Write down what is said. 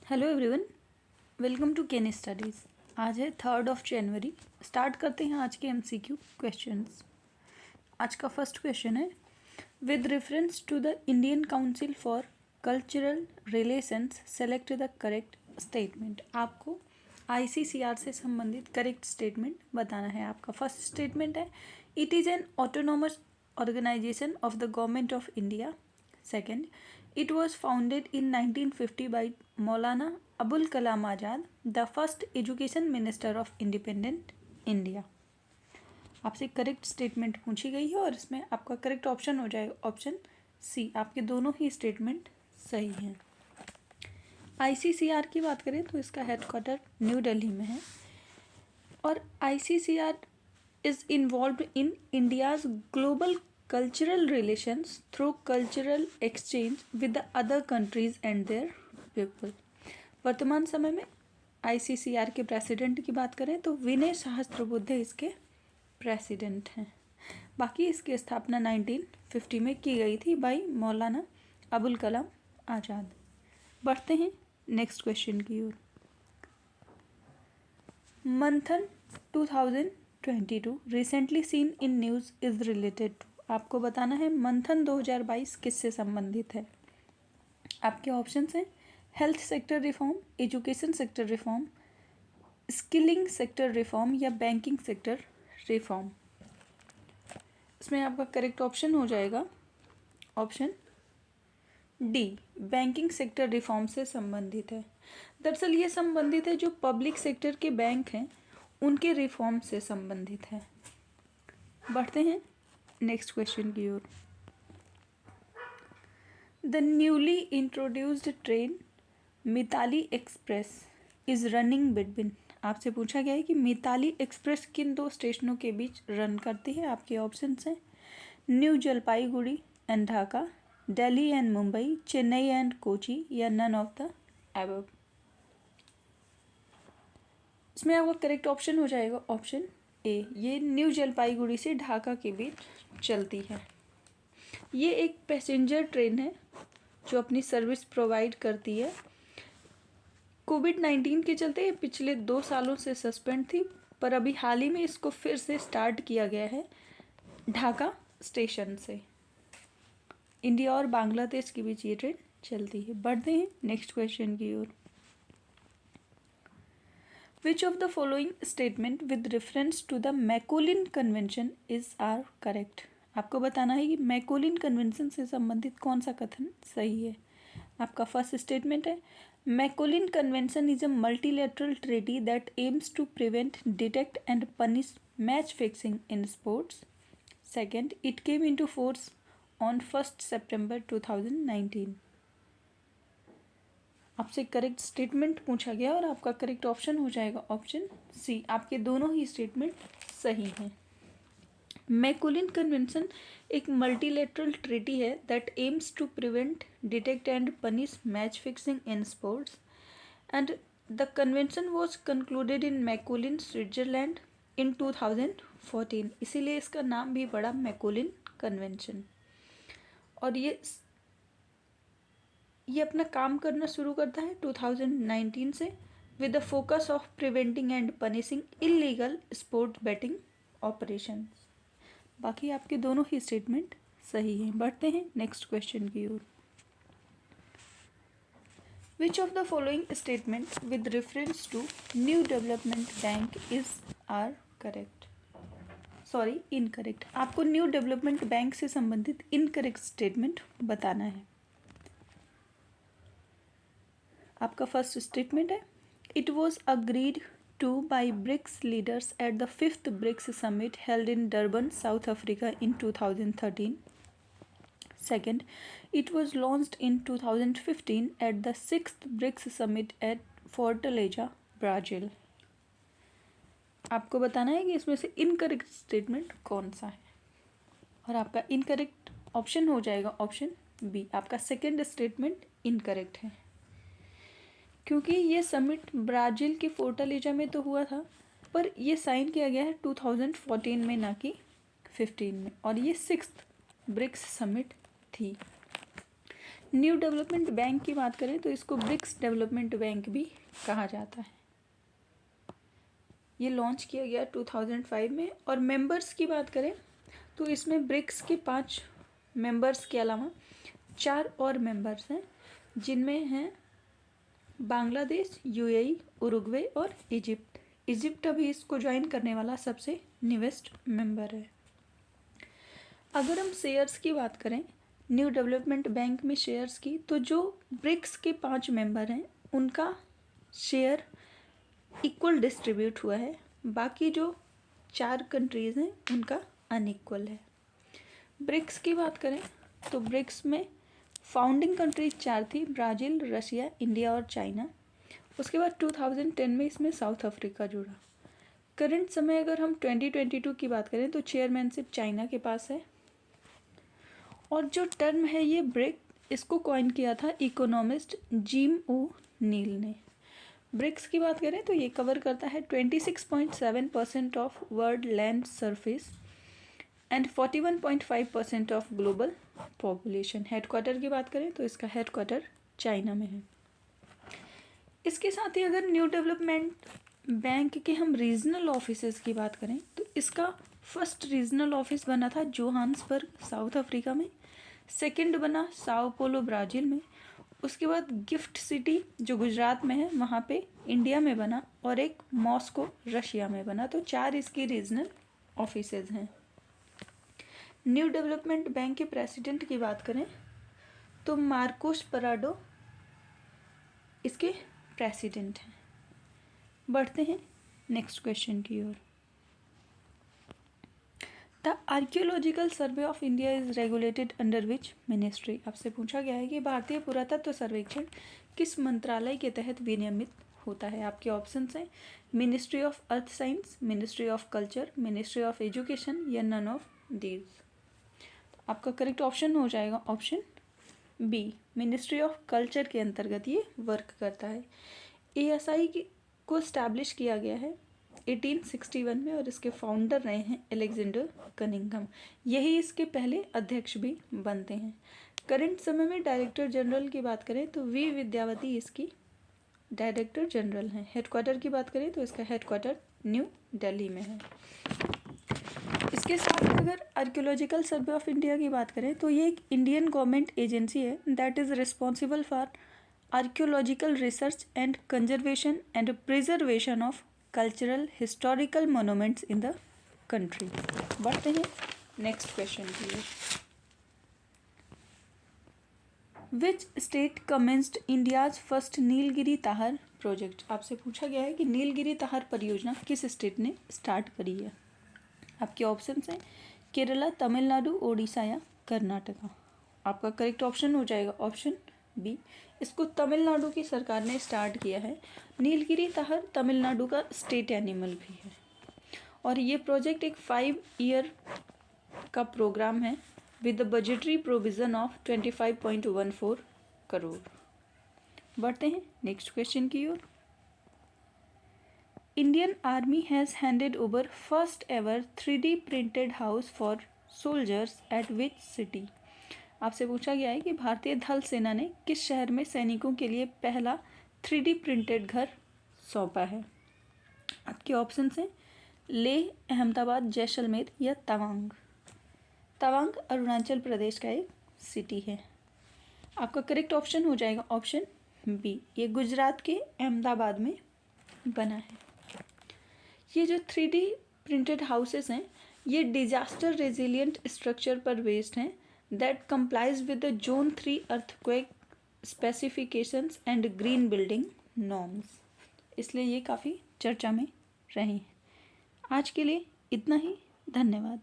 Hello everyone, welcome to Ken studies. आज है 3 जनवरी। Start करते हैं आज के एमसीक्यू क्वेश्चंस। आज का फर्स्ट क्वेश्चन है, with reference to the Indian council for cultural relations select the correct statement. आपको आईसीसीआर से संबंधित करेक्ट स्टेटमेंट बताना है। आपका फर्स्ट स्टेटमेंट है, it is an autonomous organisation of the government of India. Second, it was founded in 1950 by Maulana Abul Kalam Azad, the first education minister of independent India। आपसे correct statement पूछी गई है और इसमें आपका correct option हो जाएगा option C. आपके दोनों ही स्टेटमेंट सही हैं। आईसीसीआर की बात करें तो इसका हेडक्वार्टर न्यू दिल्ली में है और ICCR is involved in India's global cultural relations through cultural exchange with the other countries and their people। वर्तमान समय में आईसीसीआर के प्रेसिडेंट की बात करें तो विनय सहस्त्रबुद्धे इसके प्रेसिडेंट हैं। बाकी इसकी स्थापना 1950 में की गई थी बाई मौलाना अबुल कलाम आज़ाद। बढ़ते हैं नेक्स्ट क्वेश्चन की ओर। Manthan 2022 recently seen in news is related to. आपको बताना है मंथन 2022 किससे संबंधित है। आपके ऑप्शंस हैं health sector reform, education sector reform, skilling sector reform या बैंकिंग सेक्टर रिफॉर्म। इसमें आपका करेक्ट ऑप्शन हो जाएगा option D, banking sector reform से संबंधित है। दरअसल ये संबंधित है जो पब्लिक सेक्टर के बैंक हैं उनके रिफॉर्म से संबंधित है। बढ़ते हैं नेक्स्ट क्वेश्चन की ओर। The newly introduced train Mitali express is running between. आपसे पूछा गया है कि मिताली एक्सप्रेस किन दो स्टेशनों के बीच रन करती है। आपके ऑप्शंस हैं new Jalpaiguri and Dhaka, Delhi and Mumbai, Chennai and Kochi या नन ऑफ द अबव। इसमें आपका करेक्ट ऑप्शन हो जाएगा ऑप्शन ए, ये न्यू जलपाईगुड़ी से ढाका के बीच चलती है। ये एक पैसेंजर ट्रेन है जो अपनी सर्विस प्रोवाइड करती है। कोविड-19 के चलते ये पिछले 2 सालों से सस्पेंड थी, पर अभी हाल ही में इसको फिर से स्टार्ट किया गया है ढाका स्टेशन से। इंडिया और बांग्लादेश के बीच ये ट्रेन चलती है। बढ़ते हैं नेक्स्ट क्वेश्चन की ओर। Which of the following statement with reference to the Macolin convention is are correct। आपको बताना है कि मैकोलिन कन्वेंशन से संबंधित कौन सा कथन सही है। आपका फर्स्ट स्टेटमेंट है, Macolin convention is a multilateral treaty that aims to prevent, detect and punish match fixing in sports. Second, it came into force on 1 सितंबर 2019। आपसे करेक्ट स्टेटमेंट पूछा गया और आपका करेक्ट ऑप्शन हो जाएगा ऑप्शन सी। आपके दोनों ही स्टेटमेंट सही हैं। मैकोलिन कन्वेंशन एक मल्टीलेटरल ट्रीटी है that aims to prevent, detect and punish match fixing in sports and the convention was concluded in Macolin, Switzerland in 2014। इसीलिए इसका नाम भी पड़ा मैकोलिन कन्वेंशन। और ये अपना काम करना शुरू करता है 2019 से with the focus of preventing and punishing illegal sport betting operation. बाकी आपके दोनों ही स्टेटमेंट सही हैं। बढ़ते हैं नेक्स्ट क्वेश्चन की ओर। Which of the following statement with reference to new development bank is are correct, sorry incorrect. आपको न्यू डेवलपमेंट बैंक से संबंधित इनकरेक्ट स्टेटमेंट बताना है। आपका फर्स्ट स्टेटमेंट है, it was agreed to by BRICS leaders at the 5th BRICS summit held in Durban, South Africa in 2013। Second, it was launched in 2015 at the 6th BRICS summit at Fortaleza, Brazil. आपको बताना है कि इसमें से incorrect statement कौन सा है और आपका इनकरेक्ट ऑप्शन हो जाएगा ऑप्शन बी। आपका सेकेंड स्टेटमेंट इनकरेक्ट है क्योंकि ये समिट ब्राज़ील के फोर्टालेजा में तो हुआ था, पर ये साइन किया गया है 2014 में, ना कि 15 में, और ये 6th ब्रिक्स समिट थी। न्यू डेवलपमेंट बैंक की बात करें तो इसको ब्रिक्स डेवलपमेंट बैंक भी कहा जाता है। ये लॉन्च किया गया 2005 में। और मेंबर्स की बात करें तो इसमें ब्रिक्स के 5 मेंबर्स के अलावा 4 और मेंबर्स हैं, जिनमें हैं बांग्लादेश, यूएई, उरुग्वे और इजिप्ट। इजिप्ट अभी इसको ज्वाइन करने वाला सबसे न्यूएस्ट मेंबर है। अगर हम शेयर्स की बात करें न्यू डेवलपमेंट बैंक में शेयर्स की, तो जो ब्रिक्स के 5 मेंबर हैं उनका शेयर इक्वल डिस्ट्रीब्यूट हुआ है, बाकी जो 4 कंट्रीज़ हैं उनका अनइक्वल है। ब्रिक्स की बात करें तो ब्रिक्स में फाउंडिंग कंट्रीज 4 थी, ब्राज़ील, रशिया, इंडिया और चाइना। उसके बाद 2010 में इसमें साउथ अफ्रीका जुड़ा। करंट समय अगर हम 2022 की बात करें तो चेयरमैनशिप चाइना के पास है। और जो टर्म है ये ब्रिक, इसको कॉइन किया था इकोनॉमिस्ट जिम ओ नील ने। ब्रिक्स की बात करें तो ये कवर करता है 26.7% of world land surface and 41.5% of global population. Headquarter की बात करें तो इसका हेडक्वार्टर चाइना में है। इसके साथ ही अगर न्यू डेवलपमेंट बैंक के हम रीजनल ऑफिसेस की बात करें तो इसका फर्स्ट रीजनल ऑफिस बना था जोहान्सबर्ग, साउथ अफ्रीका में। सेकंड बना साओ पोलो, ब्राज़ील में। उसके बाद गिफ्ट सिटी जो गुजरात में है वहाँ पे इंडिया में बना, और एक मॉस्को रशिया में बना। तो 4 इसकी रीजनल ऑफिसेज हैं। न्यू डेवलपमेंट बैंक के प्रेसिडेंट की बात करें तो मार्कोस पराडो इसके प्रेसिडेंट हैं। बढ़ते हैं नेक्स्ट क्वेश्चन की ओर। The archaeological survey of India is regulated under which ministry. आपसे पूछा गया है कि भारतीय पुरातत्व सर्वेक्षण किस मंत्रालय के तहत विनियमित होता है। आपके ऑप्शंस हैं ministry of earth science, ministry of culture, ministry of education या नन ऑफ दीज। आपका करेक्ट ऑप्शन हो जाएगा option B, ministry of culture के अंतर्गत ये वर्क करता है। ASI को स्टैब्लिश किया गया है 1861 में और इसके फाउंडर रहे हैं अलेक्जेंडर कनिंघम। यही इसके पहले अध्यक्ष भी बनते हैं। करंट समय में डायरेक्टर जनरल की बात करें तो वी विद्यावती इसकी डायरेक्टर जनरल हैं। हेडक्वार्टर की बात करें तो इसका हेडक्वार्टर न्यू दिल्ली में है। इसके साथ अगर आर्कियोलॉजिकल सर्वे ऑफ इंडिया की बात करें तो ये एक इंडियन गवर्नमेंट एजेंसी है that is responsible for archaeological research and conservation and preservation of cultural historical monuments in the country. बढ़ते हैं नेक्स्ट क्वेश्चन की ओर। Which state commenced India's first Nilgiri tahr project. आपसे पूछा गया है कि नीलगिरी ताहर परियोजना किस स्टेट ने स्टार्ट करी है। आपके ऑप्शंस हैं केरला, तमिलनाडु, ओडिशा या कर्नाटका। आपका करेक्ट ऑप्शन हो जाएगा ऑप्शन बी, इसको तमिलनाडु की सरकार ने स्टार्ट किया है। नीलगिरी ताहर तमिलनाडु का स्टेट एनिमल भी है और ये प्रोजेक्ट एक 5 ईयर का प्रोग्राम है with the budgetary provision of 25.14 crore. बढ़ते हैं नेक्स्ट क्वेश्चन की ओर। Indian army has handed over first ever 3D printed house for soldiers at which city. आपसे पूछा गया है कि भारतीय थल सेना ने किस शहर में सैनिकों के लिए पहला 3D प्रिंटेड घर सौंपा है। आपके ऑप्शंस हैं लेह, अहमदाबाद, जैसलमेर या तवांग। तवांग अरुणाचल प्रदेश का एक सिटी है। आपका करेक्ट ऑप्शन हो जाएगा ऑप्शन बी, ये गुजरात के अहमदाबाद में बना है। ये जो 3D प्रिंटेड हाउसेस हैं ये डिजास्टर रेजिलिएंट स्ट्रक्चर पर बेस्ड हैं that complies with the zone 3 earthquake specifications and green building norms, इसलिए ये काफ़ी चर्चा में रहे हैं। आज के लिए इतना ही, धन्यवाद।